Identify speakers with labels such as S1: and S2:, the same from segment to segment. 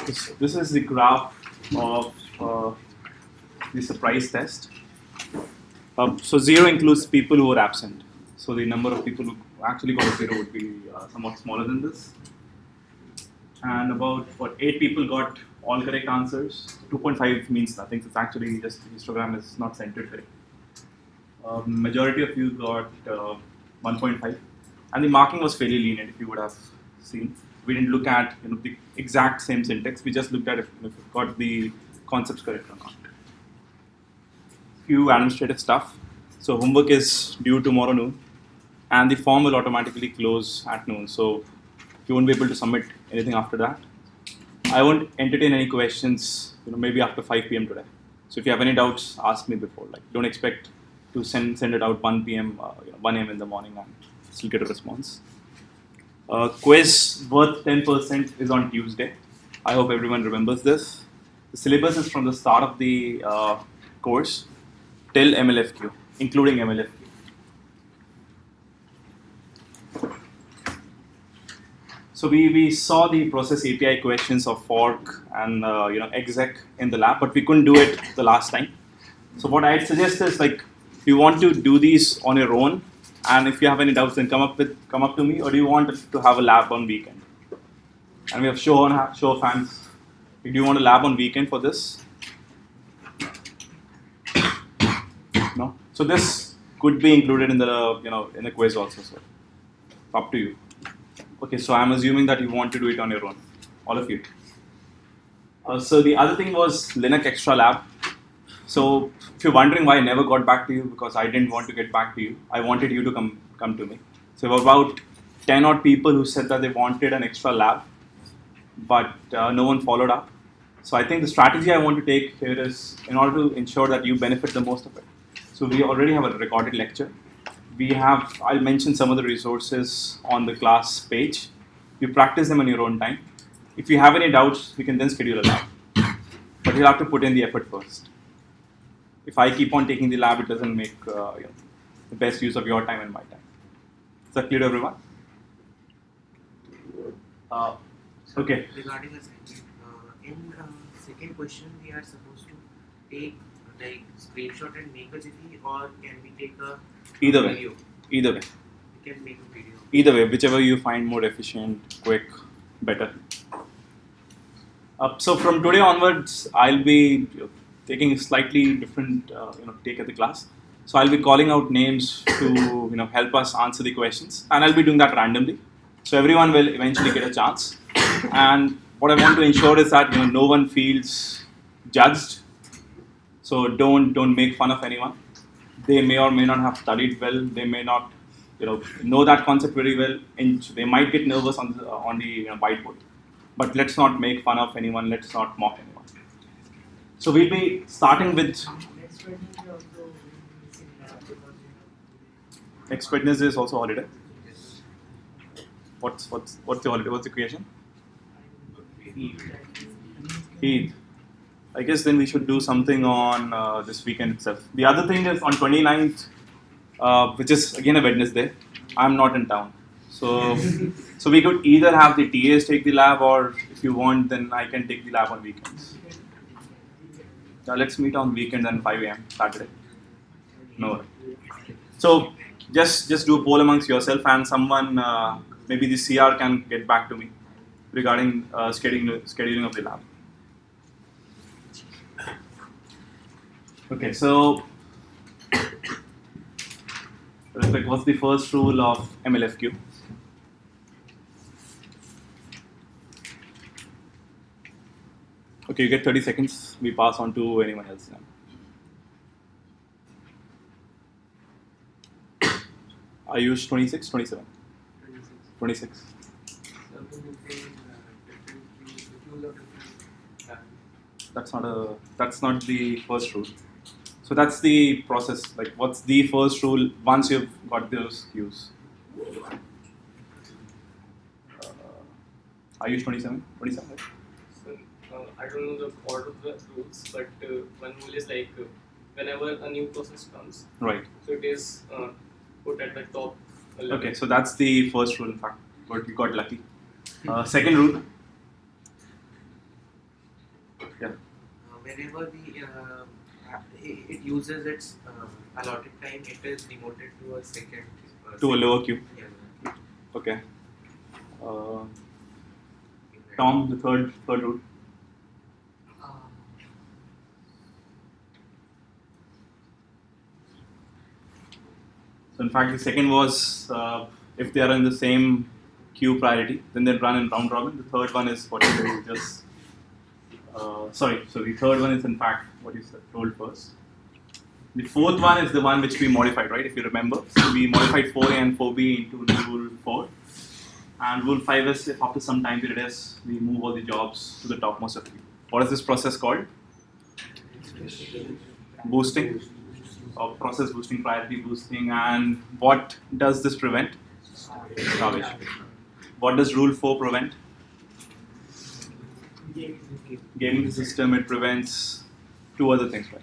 S1: This is the graph of the surprise test. So 0 includes people who are absent. So the number of people who actually got a 0 would be somewhat smaller than this. And about 8 people got all correct answers. 2.5 means nothing. So it's actually just the histogram is not centered correct. Majority of you got 1.5, and the marking was fairly lenient. If you would have seen, we didn't look at the exact same syntax. We just looked at if you got the concepts correct or not. Few administrative stuff. So homework is due tomorrow noon, and the form will automatically close at noon. So you won't be able to submit anything after that. I won't entertain any questions. Maybe after 5 p.m. today. So if you have any doubts, ask me before. Don't expect to send it out 1 p.m. 1 a.m. in the morning and still get a response. Quiz worth 10% is on Tuesday. I hope everyone remembers this. The syllabus is from the start of the course till MLFQ, including MLFQ. So we saw the process API questions of fork and exec in the lab, but we couldn't do it the last time. So what I'd suggest is you want to do these on your own, and if you have any doubts, then come up to me, or do you want to have a lab on weekend? And we have show of hands. Do you want a lab on weekend for this? No. So this could be included in the in the quiz also. So up to you. Okay. So I'm assuming that you want to do it on your own, all of you. So the other thing was Linux Extra Lab. So if you're wondering why I never got back to you, because I didn't want to get back to you. I wanted you to come to me. So there were about 10 odd people who said that they wanted an extra lab, but no one followed up. So I think the strategy I want to take here is in order to ensure that you benefit the most of it. So we already have a recorded lecture. I'll mention some of the resources on the class page. You practice them on your own time. If you have any doubts, we can then schedule a lab. But you'll have to put in the effort first. If I keep on taking the lab, it doesn't make the best use of your time and my time. Is that clear to everyone? Okay.
S2: Regarding the second, in second question, we are supposed to take screenshot and make a GIF, or can we take a video?
S1: Either way.
S2: We can make a video.
S1: Either way, whichever you find more efficient, quick, better. So from today onwards, I'll be taking a slightly different take at the class. So I'll be calling out names to help us answer the questions, and I'll be doing that randomly. So everyone will eventually get a chance. And what I want to ensure is that no one feels judged. So don't make fun of anyone. They may or may not have studied well. They may not know that concept very well, and they might get nervous on the whiteboard. But let's not make fun of anyone. Let's not mock anyone. So we'll be starting with next Wednesday is also holiday. What's the holiday? What's the creation? Eid. I guess then we should do something on this weekend itself. The other thing is on 29th, which is again a Wednesday. I'm not in town, so we could either have the TAs take the lab, or if you want, then I can take the lab on weekends. Let's meet on weekend and 5 a.m. Saturday. No. So just do a poll amongst yourself, and someone, maybe the CR can get back to me regarding scheduling of the lab. Okay, so what's the first rule of MLFQ? Okay, you get 30 seconds. We pass on to anyone else now. I use 26, 27? 26. That's not the first rule. So that's the process. What's the first rule once you've got those cues? I use 27, right?
S3: I don't know the order of the rules, but one rule is whenever a new process comes,
S1: right?
S3: So it is put at the top level.
S1: Okay, so that's the first rule. In fact, but you got lucky. Second rule.
S2: whenever it uses its allotted time, it is demoted to a second.
S1: To a lower queue.
S2: Yeah.
S1: Okay. Tom, the third rule. So in fact, the second was if they are in the same queue priority, then they run in round robin. The third one is what you just. So the third one is in fact what you told first. The fourth one is the one which we modified, right? If you remember, so we modified 4A and 4B into rule 4, and rule 5 is if after some time period is we move all the jobs to the topmost of queue. What is this process called? Boosting. Or process boosting, priority boosting, and what does this prevent? Starvation. What does rule 4 prevent? Gaming the system. It prevents two other things, right?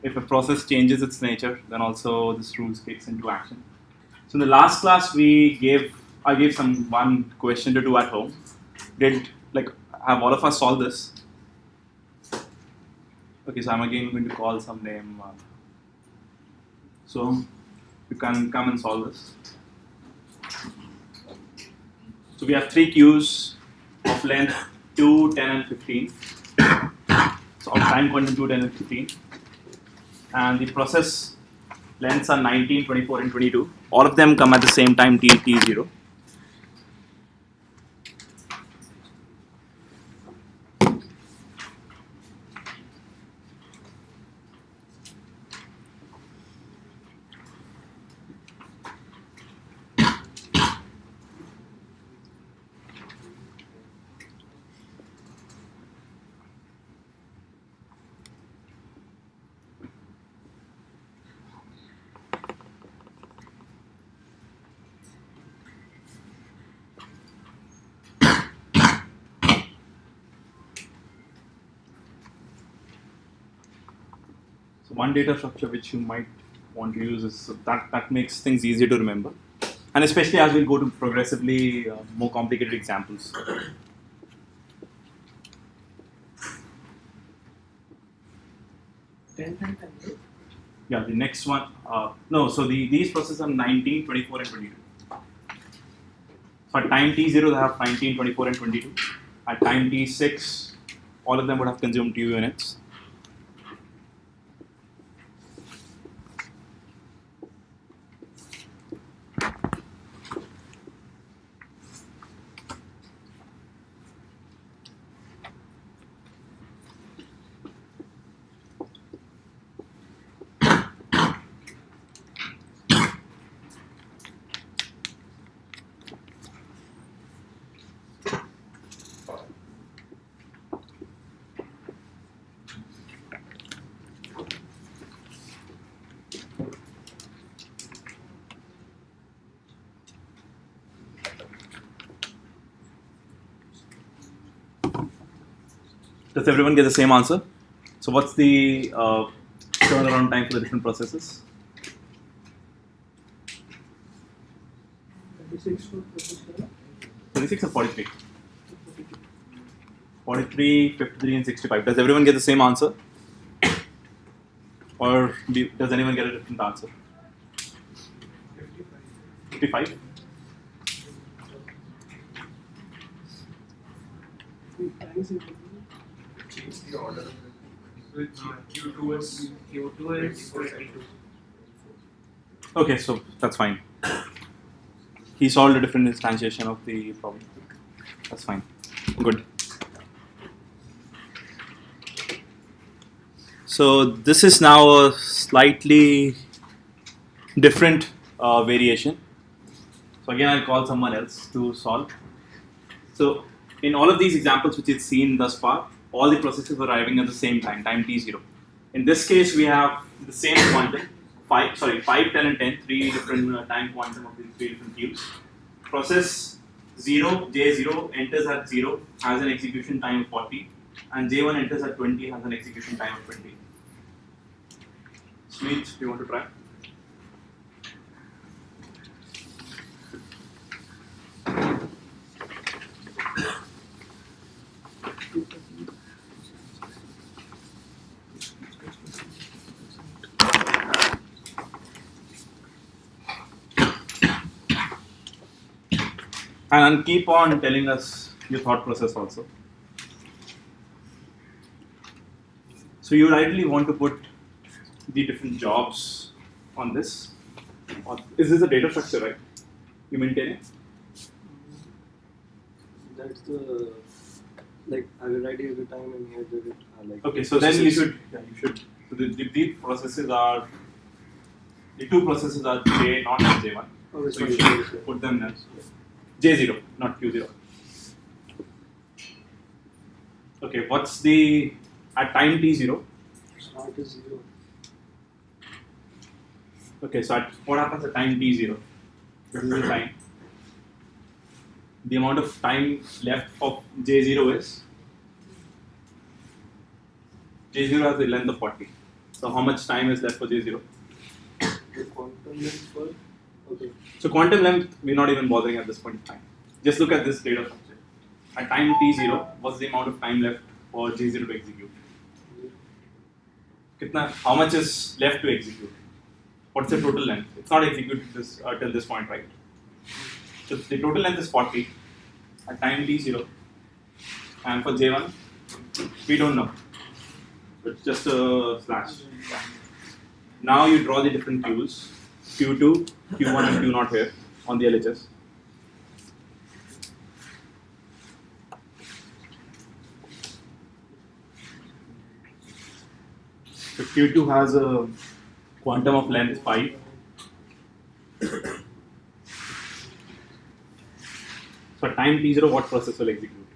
S1: If a process changes its nature, then also this rule kicks into action. So in the last class, I gave one question to do at home. Have all of us solved this? Okay, so I'm again going to call some name. So you can come and solve this. So we have 3 queues of length 2, 10, and 15. So of time quantum 2, 10, and 15. And the process lengths are 19, 24, and 22. All of them come at the same time, t0. One data structure which you might want to use is that makes things easier to remember, and especially as we go to progressively more complicated examples. Yeah, the next one. No, so these processes are 19, 24, and 22. So at time t0 they have 19, 24, and 22. At time t6, all of them would have consumed 2 units. Does everyone get the same answer? So what's the turnaround time for the different processes? 36 or 43? 43, 53, and 65. Does everyone get the same answer? Or does anyone get a different answer? 55?
S3: Change the order. Q2 is
S2: 22.
S1: Okay, so that's fine. He solved a different instantiation of the problem. That's fine. Good. So this is now a slightly different variation. So again, I'll call someone else to solve. So in all of these examples which it's seen thus far, all the processes are arriving at the same time t0. In this case, we have the same quantum, 5, 10, and 10, 3 different time quantum of the 3 different queues. Process 0, J0 enters at 0, has an execution time of 40, and J1 enters at 20, has an execution time of 20. Smith, do you want to try? And keep on telling us your thought process also. So you ideally want to put the different jobs on this. Is this a data structure, right? You maintain it?
S4: That's the like I will write it every time and here there it like.
S1: Okay, so then you should. So the processes are the two processes are J0 and J1.
S4: Oh,
S1: So you should put them there. J0, not Q0. Okay, what's the at time t0?
S4: Start is 0.
S1: Okay, so what happens at time t0? This is the time. The amount of time left of J0 is J0 has the length of 40. So how much time is left for J0?
S4: The quantum length for okay.
S1: So quantum length, we're not even bothering at this point in time. Just look at this data structure. At time t0, what's the amount of time left for J0 to execute? How much is left to execute? What's the total length? It's not executed till this point, right? So the total length is 40 at time t0, and for J1, we don't know. It's just a slash. Now you draw the different queues, Q2, Q1 and Q0 here on the LHS. So Q2 has a quantum of length 5. So at time t0, what process will execute?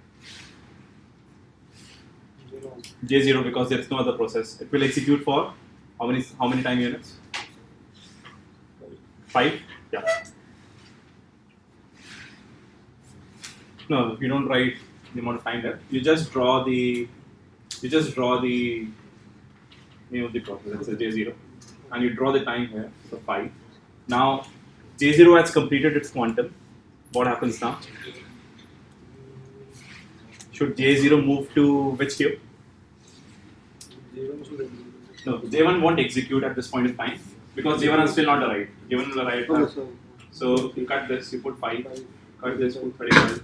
S1: J0, because there is no other process. It will execute for how many time units? 5? Yeah. No, you don't write the amount of time left. You just draw the name of the process. It's a J0, and you draw the time here. So 5. Now J0 has completed its quantum. What happens now? Should J0 move to which queue?
S4: J1 should execute.
S1: No, J1 won't execute at this point in time because J1 has still not arrived. J1 will arrive.
S4: Okay,
S1: So you cut this, you put 5. Cut this, put 35.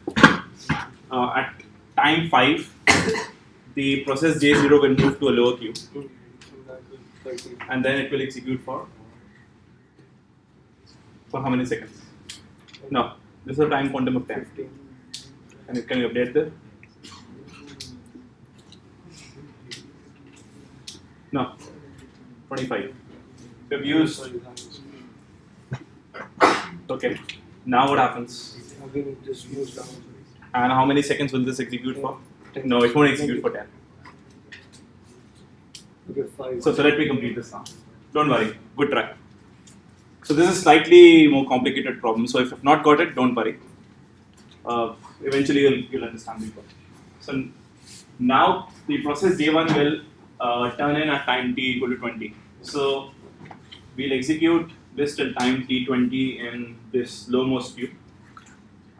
S1: At time 5, the process J0 will move to a lower queue, and then it will execute for how many seconds? No, this is a time quantum of 10.
S4: 15.
S1: And can you update there? No, 25. We've used. Okay. Now what happens?
S4: Again, it just moves down.
S1: And how many seconds will this execute for?
S4: 10.
S1: No, it won't execute for 10.
S4: Okay, 5.
S1: So let me complete this now. Don't worry. Good try. So this is slightly more complicated problem. So if you've not got it, don't worry. Eventually you'll understand the problem. So now the process J1 will turn in at time t equal to 20. So we'll execute this till time t20 in this lowermost queue,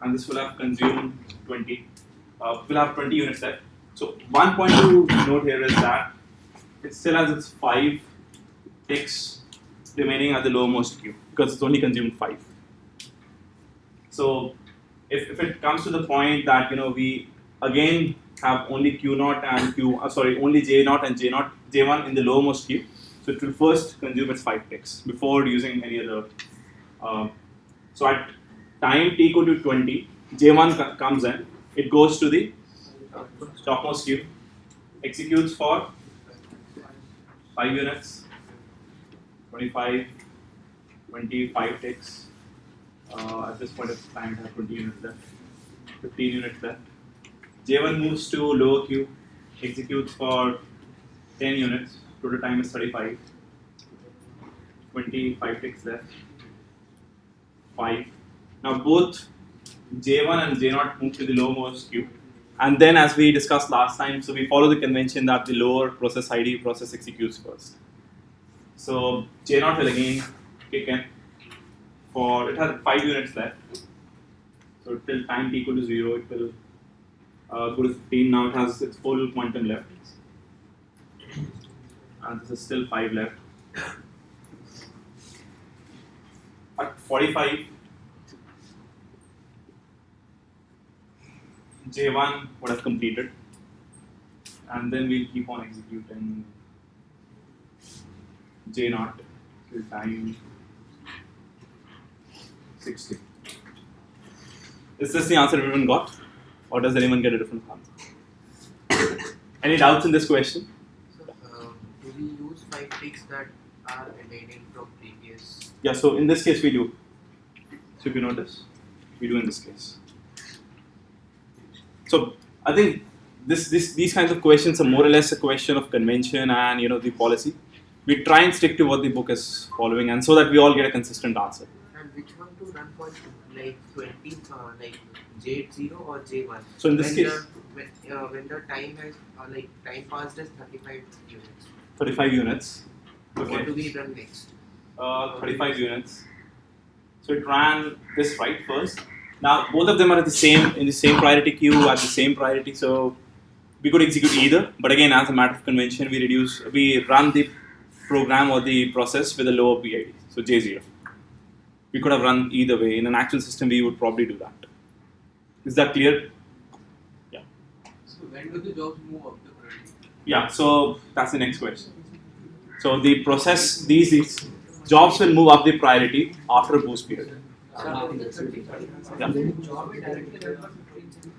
S1: and this will have consumed 20. We'll have 20 units left. So one point to note here is that it still has its 5 ticks remaining at the lowermost queue because it's only consumed 5. So if it comes to the point that we again have only Q0 and only J0 and J1 in the lowermost queue, so it will first consume its 5 ticks before using any other. So at time t equal to 20, J1 comes in, it goes to the topmost queue, executes for 5 units, 25, 25 ticks. At this point of time, I have 20 units left, 15 units left. J1 moves to lower queue, executes for 10 units, total time is 35, 25 ticks left, 5. Now both J1 and J0 move to the lowermost queue, and then as we discussed last time, so we follow the convention that the lower process ID process executes first. So J0 will again kick in for, it has 5 units left, so till time t equal to 0, it will go to 15. Now it has its full quantum left, and this is still 5 left. At 45, J1 would have completed, and then we'll keep on executing J0 till time 60. Is this the answer everyone got, or does anyone get a different answer? Any doubts in this question?
S2: So, do we use 5 ticks that are remaining from previous?
S1: Yeah, so in this case we do. So if you notice, we do in this case. So I think these kinds of questions are more or less a question of convention and the policy. We try and stick to what the book is following, and so that we all get a consistent answer.
S2: And which one to run for, like 20, like J0 or J1?
S1: So in this case,
S2: when the time has time passed as 35 units.
S1: 35 units. Okay.
S2: What do we run next?
S1: 35 units. So it ran this right first. Now both of them are in the same priority queue at the same priority. So we could execute either. But again, as a matter of convention, we run the program or the process with a lower PID. So J0. We could have run either way. In an actual system, we would probably do that. Is that clear? Yeah.
S5: So when do the jobs move up the priority?
S1: Yeah. So that's the next question. So the process, these jobs will move up the priority after a boost period.
S5: After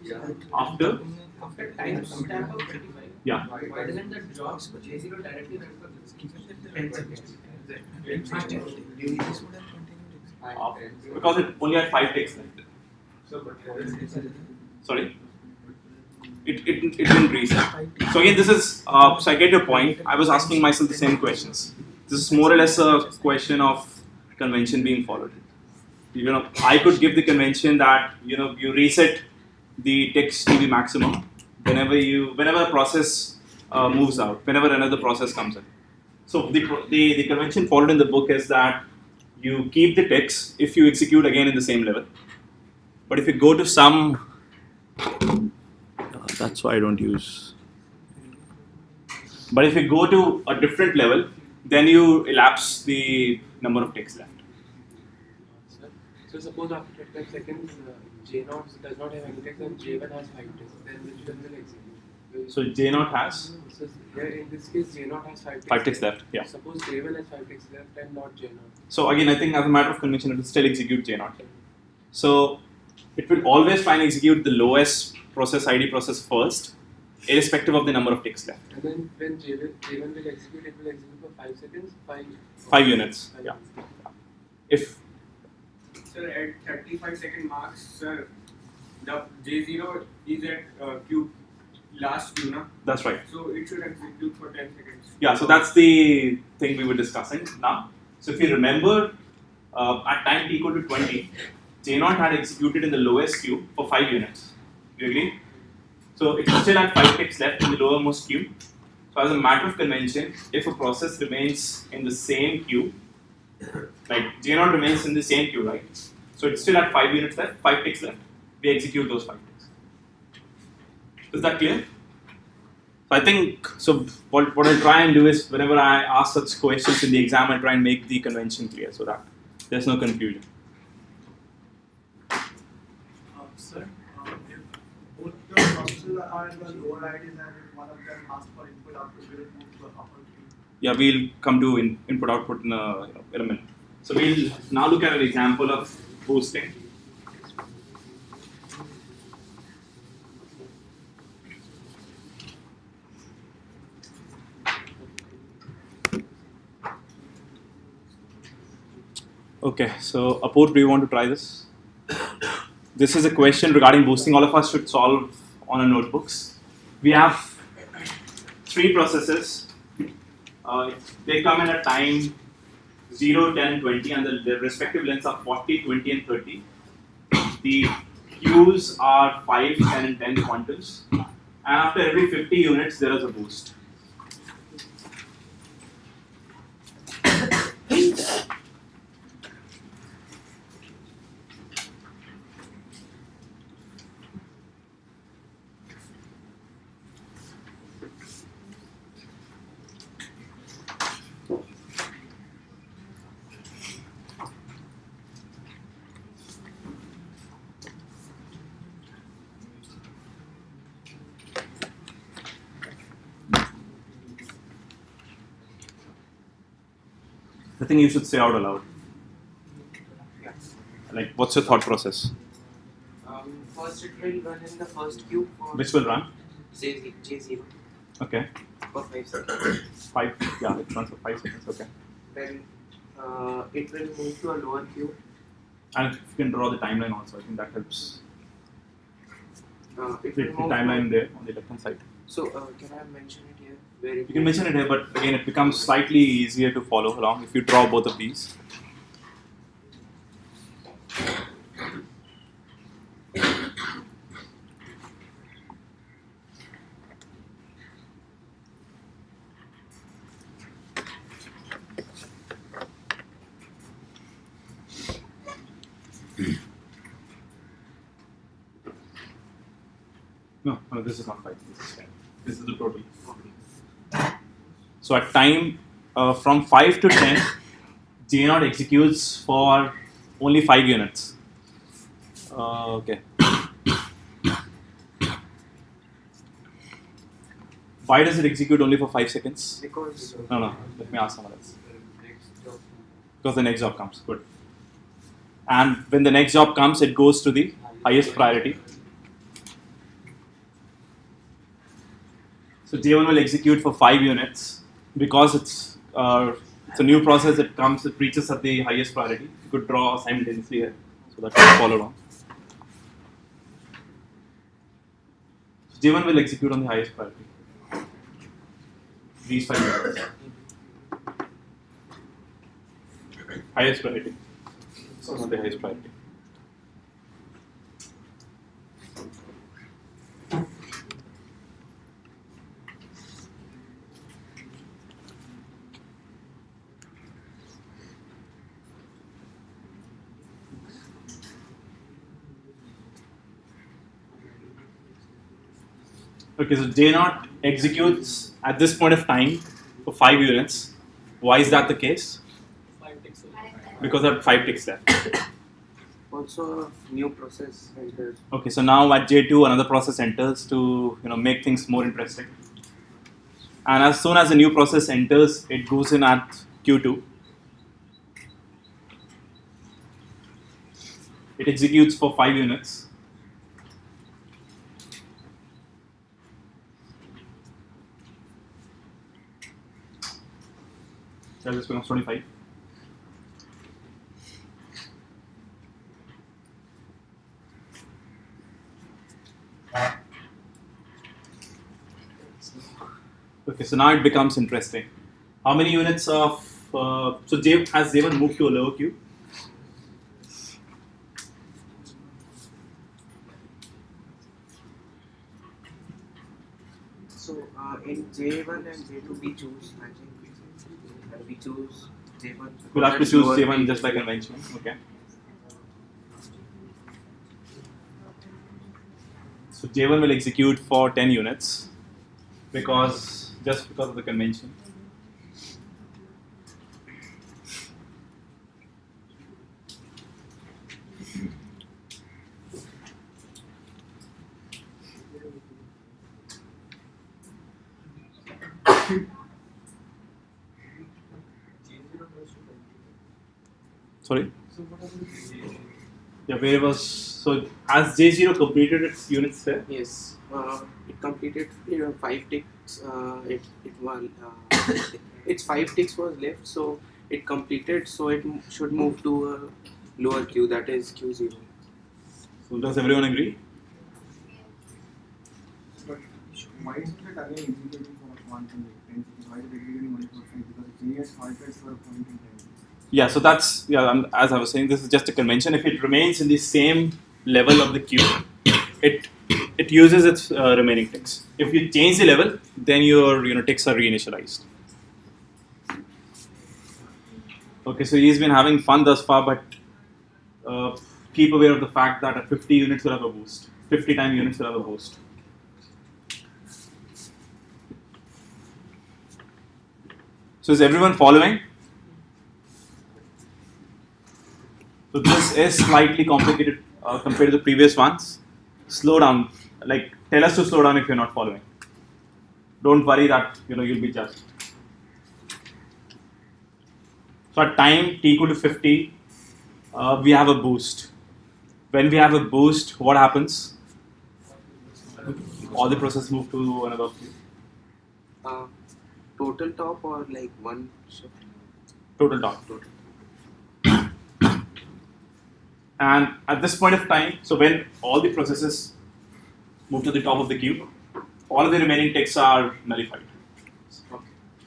S1: Yeah. After?
S5: After time of 35.
S1: Yeah.
S5: Why doesn't the jobs J0 directly run for 10 seconds?
S1: Because it only had 5 ticks left. Sorry? It didn't reset. So again, this is, so I get your point. I was asking myself the same questions. This is more or less a question of convention being followed. I could give the convention that, you reset the ticks to the maximum whenever a process moves out, whenever another process comes in. So the convention followed in the book is that you keep the ticks if you execute again in the same level. But if you go to some, that's why I don't use. But if you go to a different level, then you elapse the number of ticks left.
S6: So suppose after 35 seconds, J0 does not have any ticks and J1 has 5 ticks, then which one will execute?
S1: So J0 has
S6: So here in this case, J0 has 5 ticks.
S1: 5 ticks left. Yeah.
S6: Suppose J1 has 5 ticks left and not J0.
S1: So again, I think as a matter of convention, it will still execute J0. So it will always try and execute the lowest process ID process first, irrespective of the number of ticks left.
S6: And then when J1 will execute, it will execute for 5 seconds,
S1: 5 units. Yeah. If
S7: Sir, at 35-second marks, sir, the J0 is at queue, last queue, na?
S1: that's right.
S7: So it should execute for 10 seconds.
S1: Yeah. So that's the thing we were discussing now. So if you remember, at time t equal to 20, J0 had executed in the lowest queue for 5 units. Do you agree? So it still had 5 ticks left in the lowermost queue. So as a matter of convention, if a process remains in the same queue, like J0 remains in the same queue, right? So it still had 5 units left, 5 ticks left. We execute those 5 ticks. Is that clear? So I think, so what I try and do is whenever I ask such questions in the exam, I try and make the convention clear so that there's no confusion.
S8: Sir, if both the processes are in the lower IDs and if one of them asks for input output, will it move to the upper queue?
S1: Yeah, we'll come to input output in a minute. So we'll now look at an example of boosting. Okay, so Apoor, do you want to try this? This is a question regarding boosting. All of us should solve on our notebooks. We have 3 processes. They come in at time 0, 10, 20, and the respective lengths are 40, 20, and 30. The queues are 5, 10, and 10 quantums. And after every 50 units, there is a boost. think you should say out aloud.
S2: Yeah.
S1: Like, what's your thought process?
S2: First it will run in the first queue for
S1: Which will run?
S2: J0
S1: Okay.
S2: for 5 seconds.
S1: 5. Yeah, it runs for 5 seconds. Okay.
S2: Then it will move to a lower queue.
S1: And if you can draw the timeline also, I think that helps.
S2: It
S1: The
S2: will move
S1: timeline there on the left hand side.
S2: So can I mention it here? Where it
S1: You can mention it here, but again, it becomes slightly easier to follow along if you draw both of these. No, this is not 5. This is 10. This is the total. So at time from 5 to 10, J0 executes for only 5 units. Okay. Why does it execute only for 5 seconds?
S2: because
S1: No. Let me ask someone else. Because the next job comes. Good. And when the next job comes, it goes to the highest priority. So J1 will execute for 5 units because it's a new process that comes, it reaches at the highest priority. You could draw simultaneously here so that you can follow along. So J1 will execute on the highest priority. These 5 units. Highest priority. So not the highest priority. Okay, so J0 executes at this point of time for 5 units. Why is that the case?
S3: 5 ticks.
S1: Because I have 5 ticks left.
S2: also a new process enters.
S1: Okay, so now at J2 another process enters to make things more interesting. And as soon as a new process enters, it goes in at Q2. It executes for 5 units. So this becomes 25. Okay, so now it becomes interesting. How many units of so has J1 moved to a lower queue?
S2: So in J1 and J2 we choose, I think we choose J1.
S1: We'll have to
S2: That's
S1: choose
S2: lower
S1: J1
S2: queue.
S1: just by convention. Okay. So J1 will execute for 10 units just because of the convention. Sorry? Yeah, where was so has J0 completed its units there?
S2: Yes, it completed 5 ticks. Its 5 ticks was left, so it completed. So it should move to a lower queue, that is Q0.
S1: So does everyone agree?
S8: But why isn't it again executing for 1 and 10 seconds? Why is it executing only for 5? Because it just halted for a point in time.
S1: Yeah, so that's as I was saying, this is just a convention. If it remains in the same level of the queue, it uses its remaining ticks. If you change the level, then your ticks are reinitialized. Okay, so he's been having fun thus far, but keep aware of the fact that at 50 units will have a boost. 50 time units will have a boost. So is everyone following? So this is slightly complicated compared to the previous ones. Slow down. Like, tell us to slow down if you're not following. Don't worry that you'll be judged. So at time t equal to 50, we have a boost. When we have a boost, what happens? All the processes move to another queue.
S2: Total top or like one shift?
S1: Total top. And at this point of time, so when all the processes move to the top of the queue, all of the remaining ticks are nullified.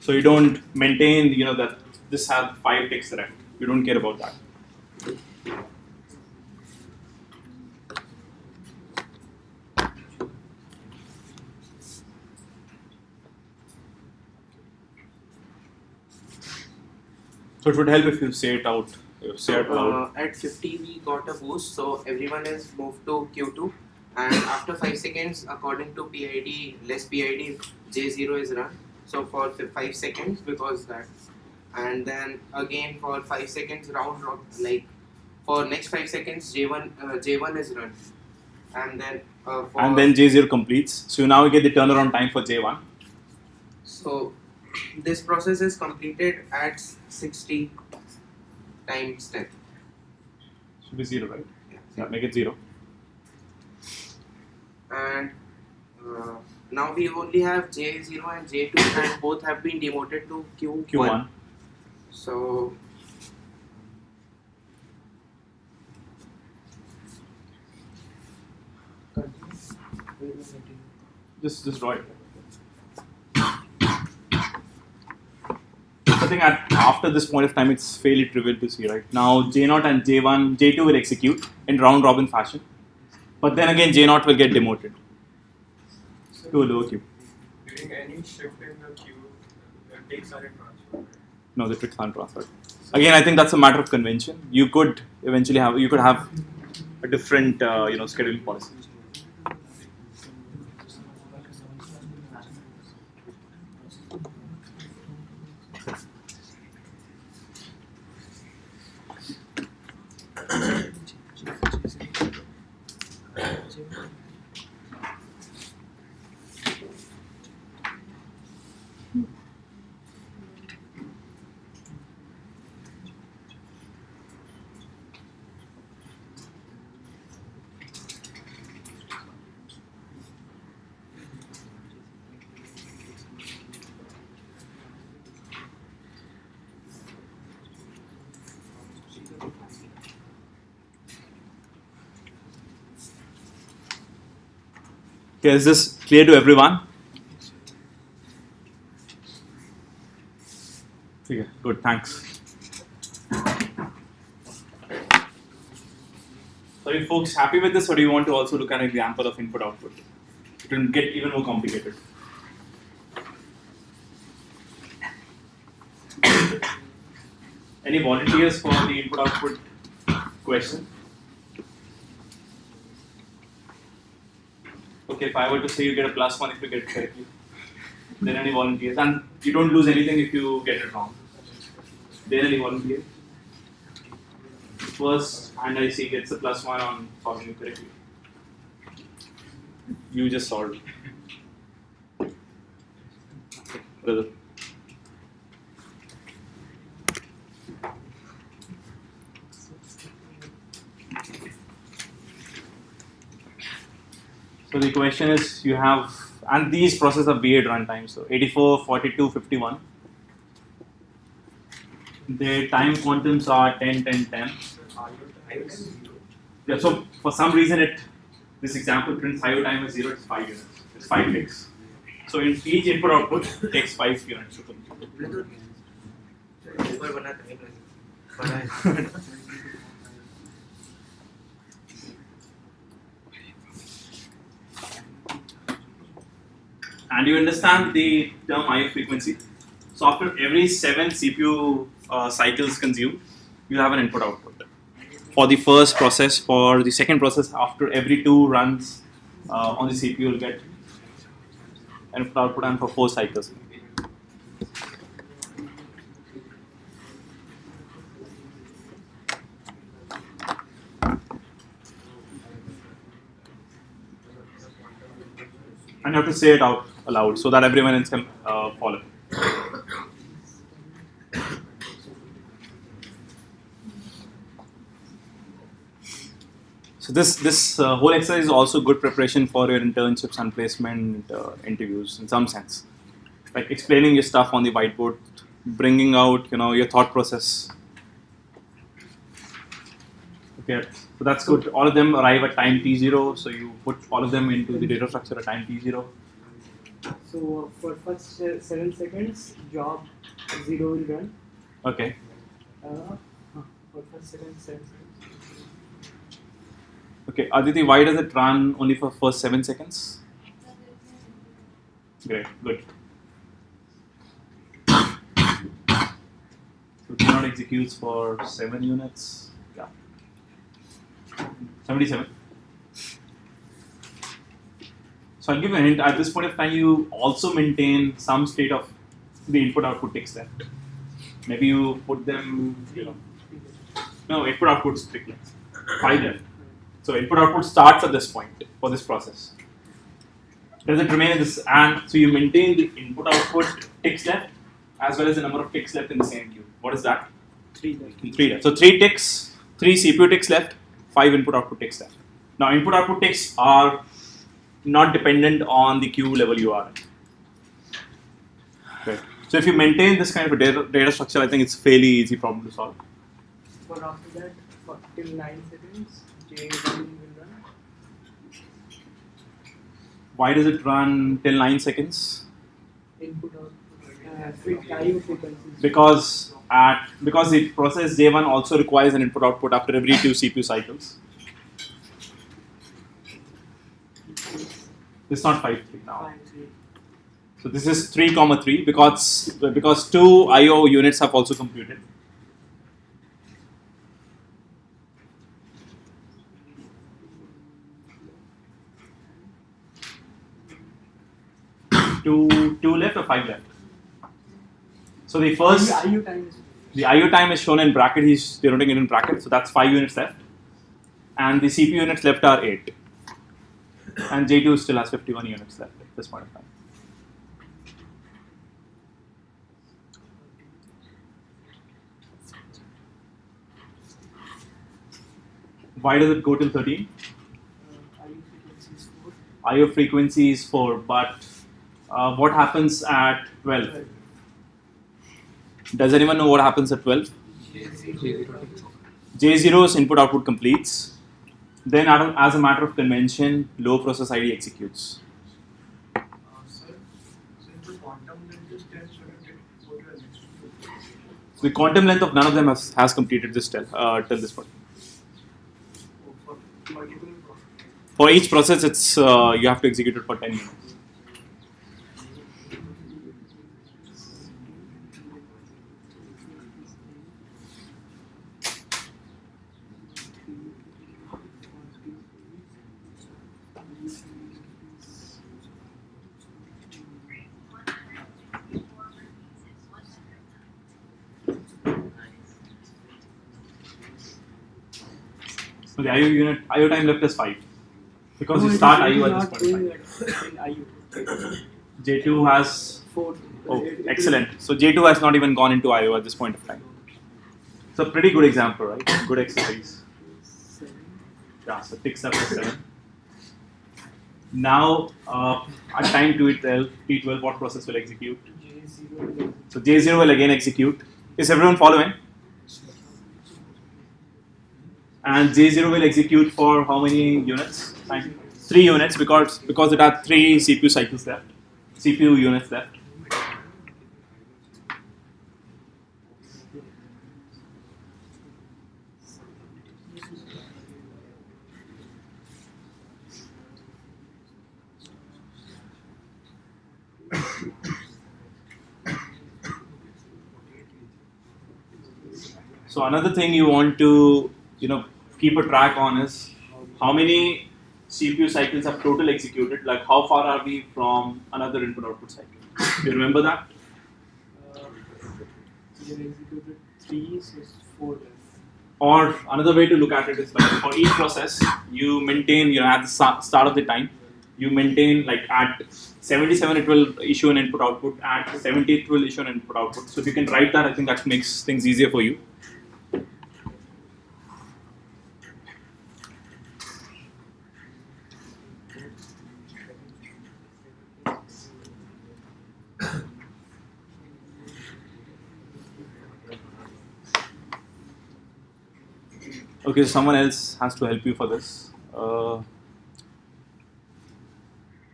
S1: So you don't maintain, that this has 5 ticks left. You don't care about that. So it would help if you say it out. Say it out.
S2: At 50 we got a boost, so everyone is moved to Q2, and after 5 seconds, according to PID, less PID, J0 is run. So for 5 seconds, because that, and then again for 5 seconds round robin, like for next 5 seconds J1 is run, and then
S1: and then J0 completes. So now we get the turnaround time for J1.
S2: So this process is completed at 60 times 10.
S1: Should be 0, right?
S2: Yeah.
S1: Make it 0.
S2: And now we only have J0 and J2, and both have been demoted to Q1. So
S1: just draw it. I think after this point of time, it's fairly trivial to see, right? Now J0 and J2 will execute in round robin fashion, but then again J0 will get demoted to a lower queue.
S7: During any shift in the queue, the ticks are transferred.
S1: No, the tricks aren't transferred. Again, I think that's a matter of convention. You could eventually have a different scheduling policy. Okay, is this clear to everyone? Okay, good, thanks. So are you folks happy with this, or do you want to also look at an example of input-output? It will get even more complicated. Any volunteers for the input-output question? Okay, if I were to say you get a +1 if you get it correctly, then any volunteers? And you don't lose anything if you get it wrong. Then any volunteers? First, and I see gets a +1 on solving it correctly. You just solved. Brother. So the question is, you have, and these processes are weird runtime, so 84, 42, 51. The time quantums are 10, 10, 10. Yeah, so for some reason this example prints IO time as 0, it's 5 units. It's 5 ticks. So in each input output it takes 5 units to complete. And you understand the term IO frequency. So after every 7 CPU cycles consumed, you have an input output. For the first process, for the second process, after every 2 runs on the CPU, you'll get input output, and for 4 cycles. And you have to say it out aloud so that everyone else can follow. So this whole exercise is also good preparation for your internships and placement interviews in some sense, like explaining your stuff on the whiteboard, bringing out your thought process. Okay, so that's good. All of them arrive at time t0, so you put all of them into the data structure at time t0.
S9: So for first 7 seconds, job 0 will run.
S1: Okay.
S9: For first 7 seconds.
S1: Okay, Aditi, why does it run only for first 7 seconds? Great, good. So T0 executes for 7 units. Yeah. 77. So I'll give you a hint. At this point of time, you also maintain some state of the input-output ticks left. Maybe you put them, no, input-output is 3 left. 5 left. So input-output starts at this point for this process. Does it remain in this? And so you maintain the input-output ticks left as well as the number of ticks left in the same queue. What is that?
S9: 3 left.
S1: 3 left. So 3 ticks, 3 CPU ticks left, 5 input-output ticks left. Now input-output ticks are not dependent on the queue level you are at. Okay. So if you maintain this kind of a data structure, I think it's a fairly easy problem to solve.
S9: For after that, till 9 seconds, J1 will run.
S1: Why does it run till 9 seconds?
S9: Input output. IO frequencies.
S1: Because the process J1 also requires an input-output after every 2 CPU cycles. It's not 5-3 now.
S9: 5-3.
S1: So this is 3, 3 because 2 IO units have also computed. Two left or 5 left. So the first
S9: IO time is
S1: the IO time is shown in bracket. He's denoting it in bracket. So that's 5 units left, and the CPU units left are 8. And J2 still has 51 units left at this point of time. Why does it go till 13?
S9: IO frequency is 4.
S1: IO frequency is 4, but what happens at 12? Does anyone know what happens at 12? J0's input-output completes. Then, as a matter of convention, low process ID executes.
S8: Sir, since the quantum length is 10, shouldn't it go to the next one?
S1: So the quantum length of none of them has completed this till this point.
S8: For multiple processes.
S1: For each process, it's you have to execute it for 10 minutes. So the IO time left is 5 because you start IO at this point. J2 has
S9: 4.
S1: excellent. So J2 has not even gone into IO at this point of time. So pretty good example, right? Good exercise.
S9: 7.
S1: Yeah, so ticks up to 7. Now at time T12, what process will execute?
S9: J0.
S1: So J0 will again execute. Is everyone following? And J0 will execute for how many units? 3 units because it had 3 CPU cycles left, CPU units left. So another thing you want to keep a track on is how many CPU cycles have total executed, like how far are we from another input-output cycle. Do you remember that?
S9: You executed 3, so it's 4 left.
S1: Or another way to look at it is like for each process, you maintain, at the start of the time, you maintain like at 77 it will issue an input-output, at 70 it will issue an input-output. So if you can write that, I think that makes things easier for you. Okay, so someone else has to help you for this.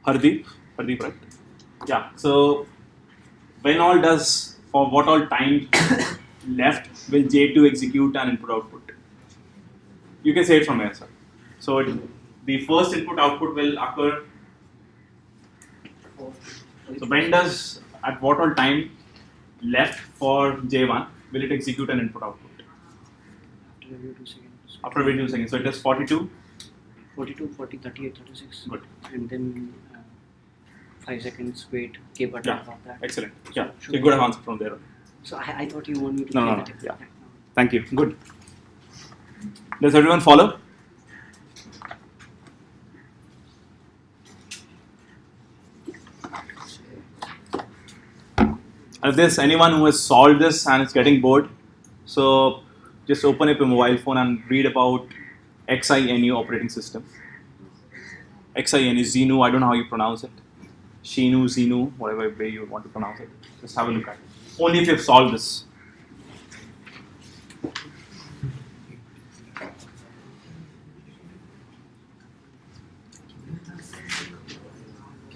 S1: Hardeep, right? Yeah. So when all does, for what all time left will J2 execute an input output? You can say it from here, sir. So the first input output will occur. So when does, at what all time left for J1 will it execute an input output? After every 2 seconds. So it is 42.
S10: 42, 40, 38, 36.
S1: Good.
S10: And then 5 seconds wait, K button
S1: Yeah.
S10: about that.
S1: Excellent. Yeah.
S10: Should
S1: So you
S10: I-
S1: could have answered from there.
S10: So I thought you want me to
S1: No,
S10: say
S1: no,
S10: that.
S1: no, yeah. Thank you. Good. Does everyone follow? If there's anyone who has solved this and is getting bored, so just open up your mobile phone and read about XINU operating system. XINU, Xenu, I don't know how you pronounce it. Shinu, Xenu, whatever way you want to pronounce it. Just have a look at it. Only if you've solved this.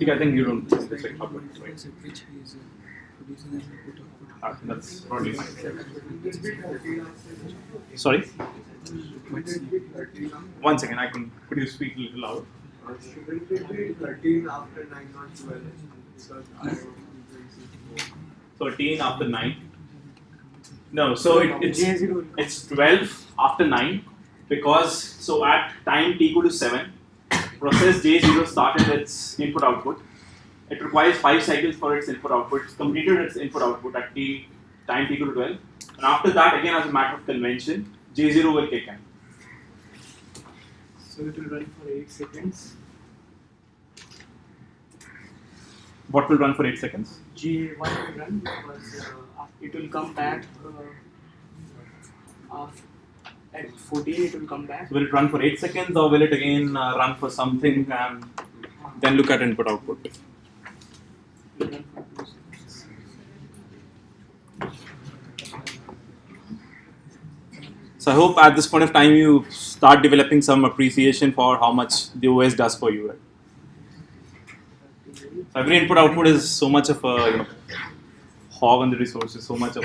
S1: I think you don't.
S5: Which he is producing an input output.
S1: That's probably fine. Sorry? 1 second, could you speak a little louder?
S8: Shouldn't it be 13 after 9 or 12? Because I don't
S1: 13 after 9. No, so it's 12 after 9 because so at time t equal to 7, process J0 started its input output. It requires 5 cycles for its input output. It's completed its input output at time t equal to 12. And after that, again as a matter of convention, J0 will kick in.
S9: So it will run for 8 seconds.
S1: What will run for 8 seconds?
S9: J1 will run because it will come back at 14. It will come back.
S1: So will it run for 8 seconds or will it again run for something and then look at input output?
S9: It will run for 2 seconds.
S1: So I hope at this point of time you start developing some appreciation for how much the OS does for you. Right? So every input output is so much of a hog on the resources, so much of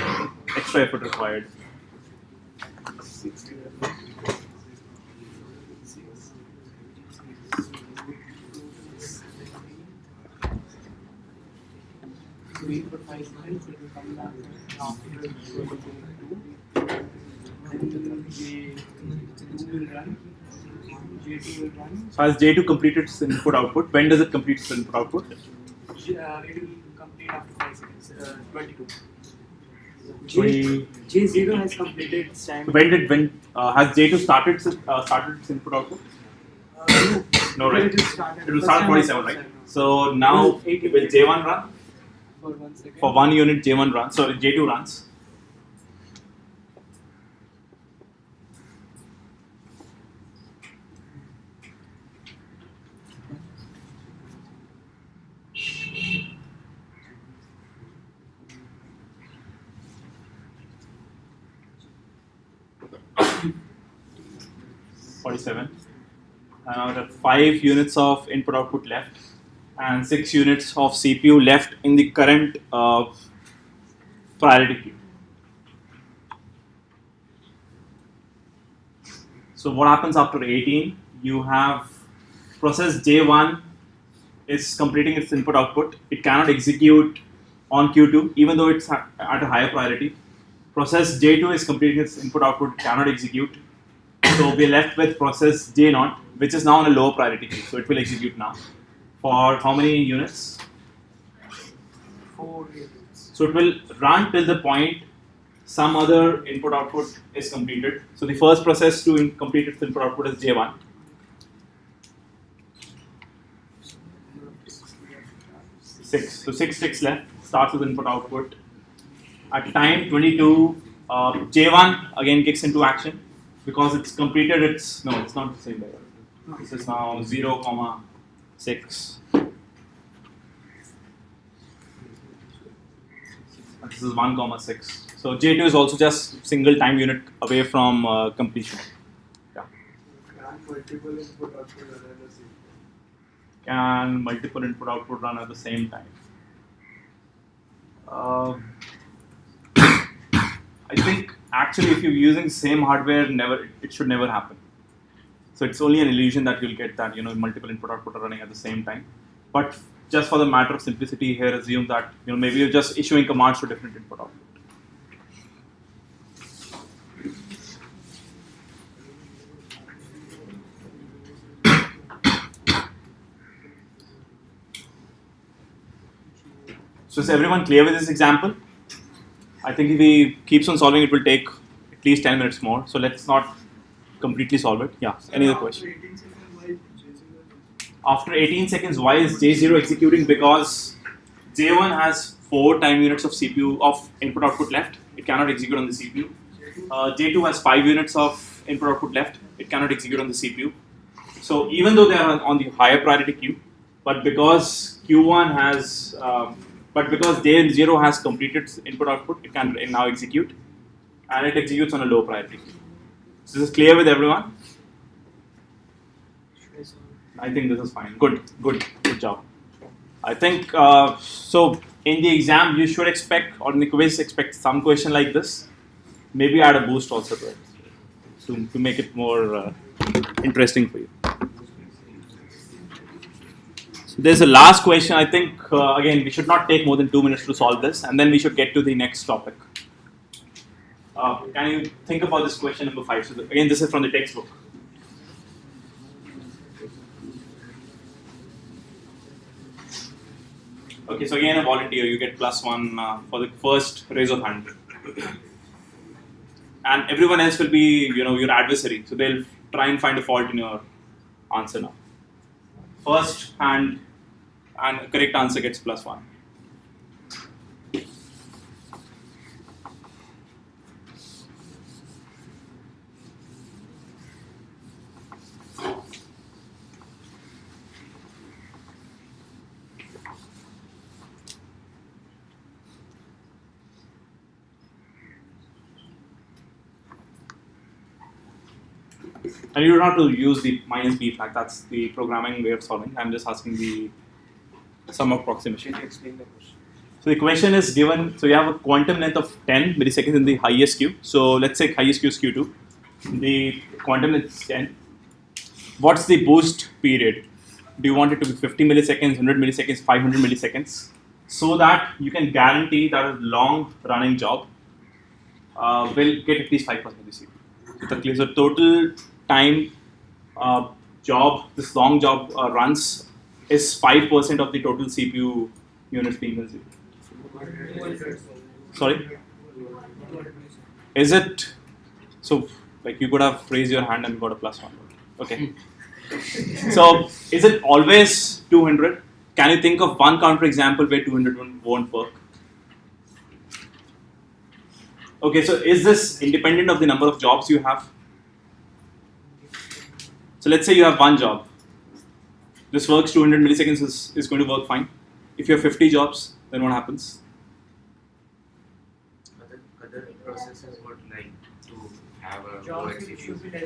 S1: extra effort required.
S9: So wait for 5 seconds. It will come back after 22. Then J2 will run. J2 will run.
S1: So as J2 completed its input output, when does it complete its input output?
S9: It will complete after 5 seconds. 22.
S1: 20.
S9: J0 has completed its time.
S1: Has J2 started its input output? No, right? It will start at 47, right? So now will J1 run?
S9: For 1 second.
S1: For 1 unit J1 runs, sorry, J2 runs. And now there are 5 units of input output left and 6 units of CPU left in the current priority queue. So what happens after 18? You have process J1 is completing its input output. It cannot execute on Q2 even though it's at a higher priority. Process J2 is completing its input output, it cannot execute. So we're left with process J0, which is now on a lower priority queue. So it will execute now. For how many units?
S9: 4 units.
S1: So it will run till the point some other input output is completed. So the first process to complete its input output is J1. So 6 ticks left. Starts with input output. At time 22, J1 again kicks into action. Because it's completed its, no, it's not the same way. This is now 0, 6. This is 1, 6. So J2 is also just single time unit away from completion.
S8: multiple input output run at the same time?
S1: Can multiple input output run at the same time? I think actually if you're using same hardware, it should never happen. So it's only an illusion that you'll get that multiple input output are running at the same time. But just for the matter of simplicity here, assume that maybe you're just issuing commands to different input output. So is everyone clear with this example? I think if we keep on solving, it will take at least 10 minutes more. So let's not completely solve it. Yeah. Any other question? After 18 seconds, why is J0 executing? Because J1 has 4 time units of CPU of input output left. It cannot execute on the CPU. J2 has 5 units of input output left. It cannot execute on the CPU. So even though they are on the higher priority queue, but because Q1 has but because J0 has completed input output, it can now execute, and it executes on a low priority queue. So this is clear with everyone? I think this is fine. Good job. I think so. In the exam, you should expect, or in the quiz, expect some question like this. Maybe add a boost also to it to make it more interesting for you. There's a last question. I think, again, we should not take more than 2 minutes to solve this, and then we should get to the next topic. Can you think about this question number 5? So again, this is from the textbook. Okay, so again, a volunteer, you get +1 for the first raise of hand. And everyone else will be, your adversary. So they'll try and find a fault in your answer now. First hand and correct answer gets +1. And you don't have to use the -b flag. That's the programming way of solving. I'm just asking the sum approximation.
S6: Explain the question.
S1: So the question is given. So you have a quantum length of 10 milliseconds in the highest queue. So let's say highest queue is Q2. The quantum length is 10. What's the boost period? Do you want it to be 50 milliseconds, 100 milliseconds, 500 milliseconds? So that you can guarantee that a long running job will get at least 5% of the CPU. So total time job, this long job runs is 5% of the total CPU units being consumed. Sorry? Is it? So, like you could have raised your hand and got a +1. Okay. So, is it always 200? Can you think of one counter example where 200 won't work? Okay, so is this independent of the number of jobs you have? So let's say you have one job. This works 200 milliseconds is going to work fine. If you have 50 jobs, then what happens?
S2: Other processes would like to have a low execution.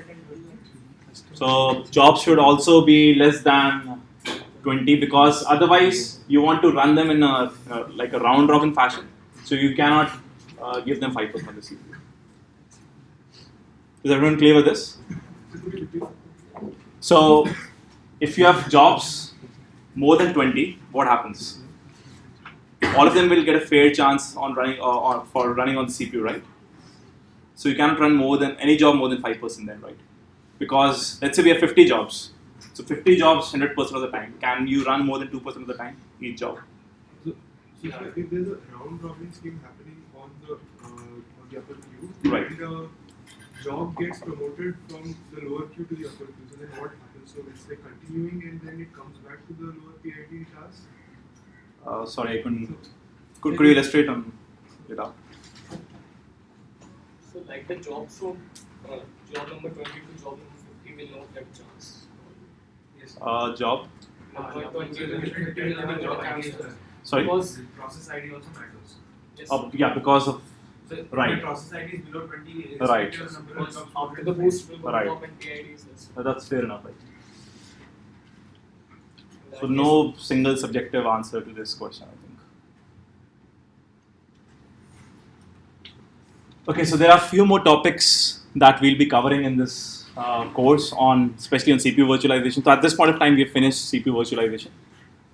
S1: So jobs should also be less than 20 because otherwise you want to run them in a like a round robin fashion. So you cannot give them 5% of the CPU. Is everyone clear with this? So if you have jobs more than 20, what happens? All of them will get a fair chance on running or for running on the CPU, right? So you cannot run more than any job more than 5% then, right? Because let's say we have 50 jobs. So 50 jobs 100% of the time. Can you run more than 2% of the time each job?
S8: So if there's a round robin scheme happening on the upper queue,
S1: Right.
S8: and a job gets promoted from the lower queue to the upper queue, so then what happens? So it's like continuing and then it comes back to the lower PID task?
S1: Sorry, I couldn't. Could you illustrate on it out?
S3: So like the job from job number 20 to job number 50 will not have chance. Yes.
S1: Job.
S3: Number 20 will have a chance.
S1: Sorry.
S3: Because
S5: Process ID also matters.
S3: yes.
S1: Yeah, because of
S8: So if
S1: Right.
S8: the process ID is below 20,
S1: Right.
S8: irrespective of the number of jobs
S3: After the boost will go
S1: Right.
S3: top and PID is less.
S1: That's fair enough. Right? So no single subjective answer to this question, I think. Okay, so there are a few more topics that we'll be covering in this course on, especially on CPU virtualization. So at this point of time, we've finished CPU virtualization.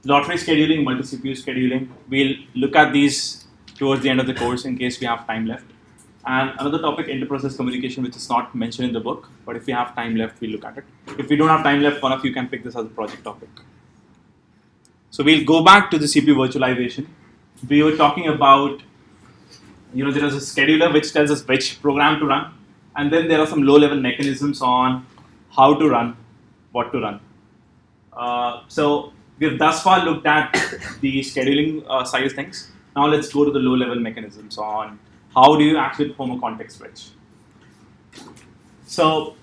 S1: Lottery scheduling, multi-CPU scheduling. We'll look at these towards the end of the course in case we have time left. And another topic, inter-process communication, which is not mentioned in the book, but if we have time left, we'll look at it. If we don't have time left, one of you can pick this as a project topic. So we'll go back to the CPU virtualization. We were talking about, there is a scheduler which tells us which program to run, and then there are some low-level mechanisms on how to run, what to run. So we've thus far looked at the scheduling side of things. Now let's go to the low-level mechanisms on how do you actually perform a context switch. So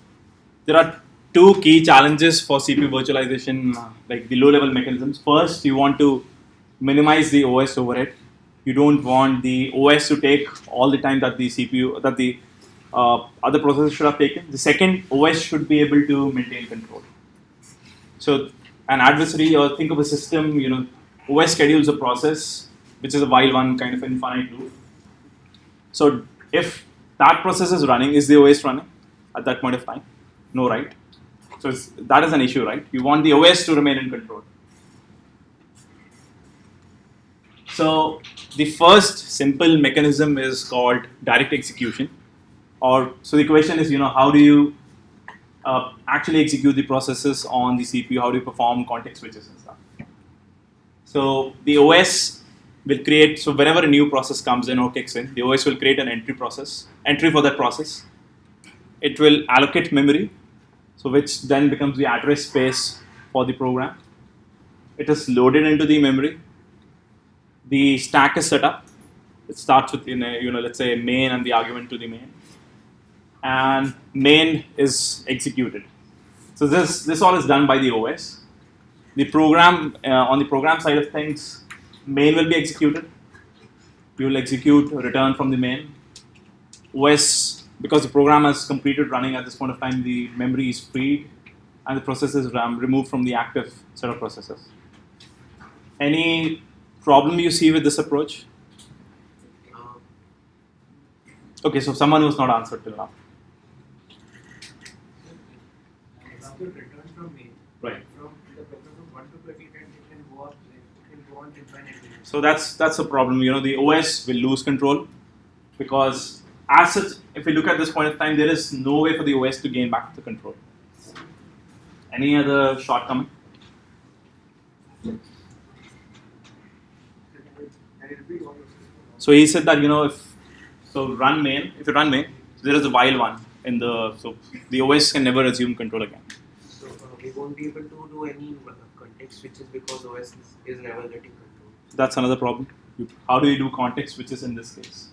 S1: there are two key challenges for CPU virtualization, like the low-level mechanisms. First, you want to minimize the OS overhead. You don't want the OS to take all the time that the CPU, that the other processors should have taken. The second, OS should be able to maintain control. So an adversary, or think of a system, OS schedules a process, which is a while one kind of infinite loop. So if that process is running, is the OS running at that point of time? No, right? So that is an issue, right? You want the OS to remain in control. So the first simple mechanism is called direct execution. So the question is, how do you actually execute the processes on the CPU? How do you perform context switches and stuff? So the OS will create, so whenever a new process comes in or kicks in, the OS will create an entry for that process. It will allocate memory, so which then becomes the address space for the program. It is loaded into the memory. The stack is set up. It starts with, let's say main and the argument to the main. And main is executed. So this all is done by the OS. The program, on the program side of things, main will be executed. You will execute return from the main. OS, because the program has completed running at this point of time, the memory is freed and the process is removed from the active set of processes. Any problem you see with this approach? Okay, so someone who's not answered till now.
S5: Execute return from main.
S1: Right.
S5: From the program from 1 to 20, it can go on infinitely.
S1: So that's a problem. The OS will lose control because as such, if we look at this point of time, there is no way for the OS to gain back the control. Any other shortcoming? So he said that if you run main, there is a while one so the OS can never assume control again.
S2: So we won't be able to do any context switches because OS is never getting control.
S1: That's another problem. How do you do context switches in this case?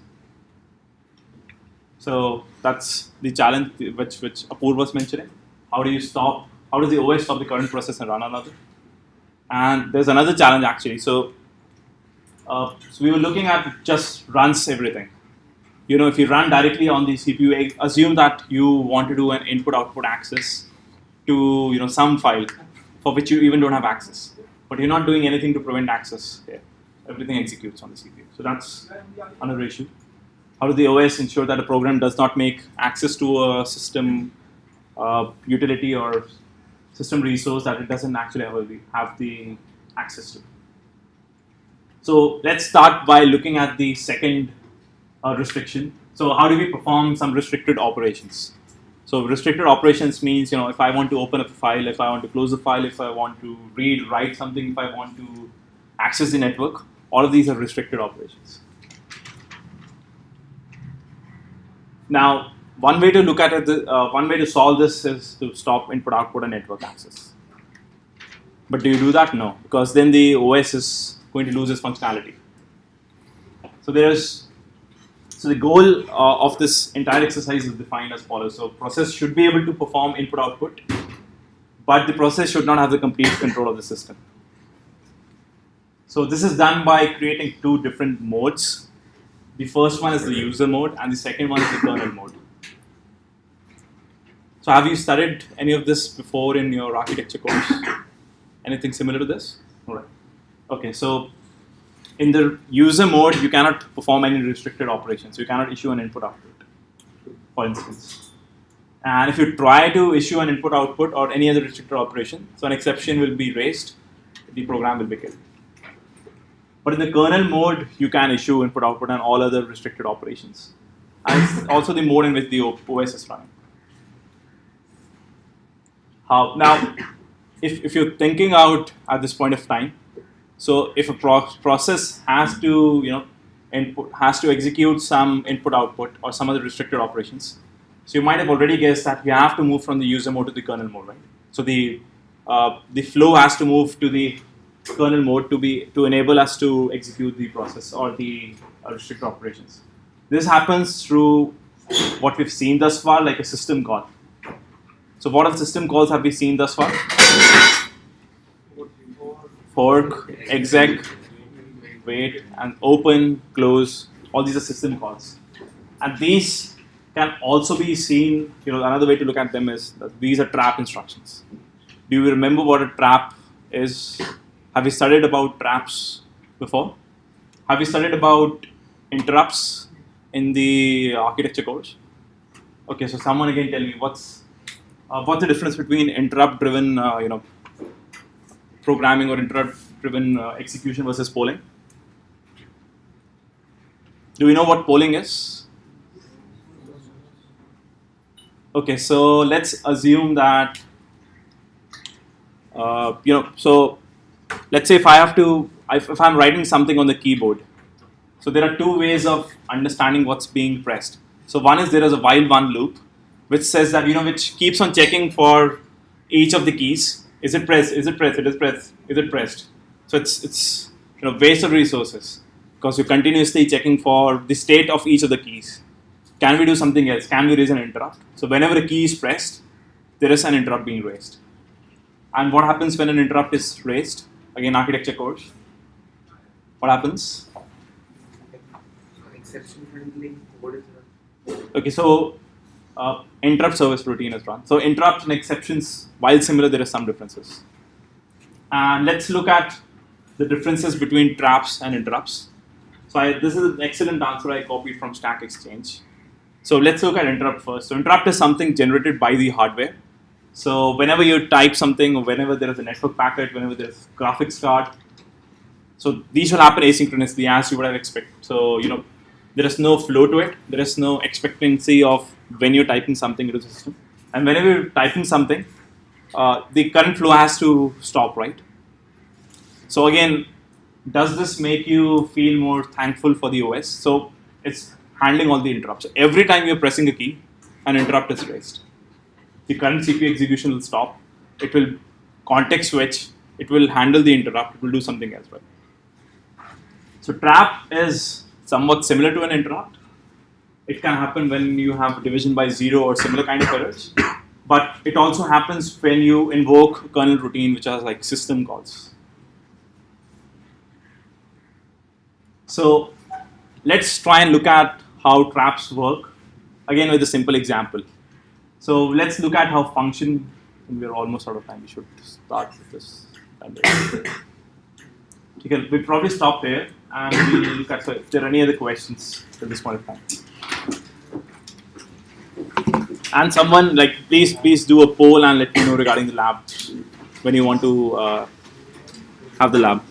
S1: So that's the challenge which Apoorv was mentioning. How does the OS stop the current process and run another? And there's another challenge actually. So we were looking at just runs everything. If you run directly on the CPU, assume that you want to do an input-output access to some file for which you even don't have access, but you're not doing anything to prevent access here. Everything executes on the CPU. So that's another issue. How does the OS ensure that a program does not make access to a system utility or system resource that it doesn't actually have the access to? So let's start by looking at the second restriction. So how do we perform some restricted operations? So restricted operations means, if I want to open up a file, if I want to close the file, if I want to write something, if I want to access the network, all of these are restricted operations. Now, one way to look at it, one way to solve this is to stop input, output, and network access. But do you do that? No, because then the OS is going to lose its functionality. So the goal of this entire exercise is defined as follows. So process should be able to perform input, output, but the process should not have the complete control of the system. So this is done by creating two different modes. The first one is the user mode, and the second one is the kernel mode. So have you studied any of this before in your architecture course? Anything similar to this? All right. Okay, so in the user mode, you cannot perform any restricted operations. You cannot issue an input-output, for instance. And if you try to issue an input-output or any other restricted operation, so an exception will be raised, the program will be killed. But in the kernel mode, you can issue input-output and all other restricted operations. And it's also the mode in which the OS is running. Now, if you're thinking out at this point of time, so if a process has to, has to execute some input-output or some other restricted operations, so you might have already guessed that you have to move from the user mode to the kernel mode, right? So the flow has to move to the kernel mode to enable us to execute the process or the restricted operations. This happens through what we've seen thus far, like a system call. So what are the system calls have we seen thus far? Fork, exec, wait, and open, close. All these are system calls, and these can also be seen. Another way to look at them is that these are trap instructions. Do you remember what a trap is? Have you studied about traps before? Have you studied about interrupts in the architecture course? Okay, so someone again tell me what's the difference between interrupt-driven, programming or interrupt-driven execution versus polling? Do we know what polling is? Okay, so let's assume that so let's say if I'm writing something on the keyboard, so there are two ways of understanding what's being pressed. So one is there is a while one loop, which says that which keeps on checking for each of the keys. Is it pressed? Is it pressed? It is pressed. Is it pressed? So it's waste of resources because you're continuously checking for the state of each of the keys. Can we do something else? Can we raise an interrupt? So whenever a key is pressed, there is an interrupt being raised. And what happens when an interrupt is raised? Again, architecture course. What happens?
S2: Exception handling. What is that?
S1: Okay, so interrupt service routine is run. So interrupts and exceptions, while similar, there are some differences. And let's look at the differences between traps and interrupts. So this is an excellent answer I copied from Stack Exchange. So let's look at interrupt first. So interrupt is something generated by the hardware. So whenever you type something, or whenever there is a network packet, whenever there is graphics card, so these will happen asynchronously as you would have expected. So there is no flow to it. There is no expectancy of when you're typing something into the system. And whenever you're typing something, the current flow has to stop, right? So again, does this make you feel more thankful for the OS? So it's handling all the interrupts. So every time you're pressing a key, an interrupt is raised. The current CPU execution will stop. It will context switch. It will handle the interrupt. It will do something else, right? So trap is somewhat similar to an interrupt. It can happen when you have division by zero or similar kind of errors. But it also happens when you invoke kernel routine, which are like system calls. So let's try and look at how traps work, again with a simple example. So let's look at how function, we're almost out of time, we should start with this. Okay, we'll probably stop here and we'll look at if there are any other questions at this point of time. And someone, please do a poll and let me know regarding the lab when you want to have the lab.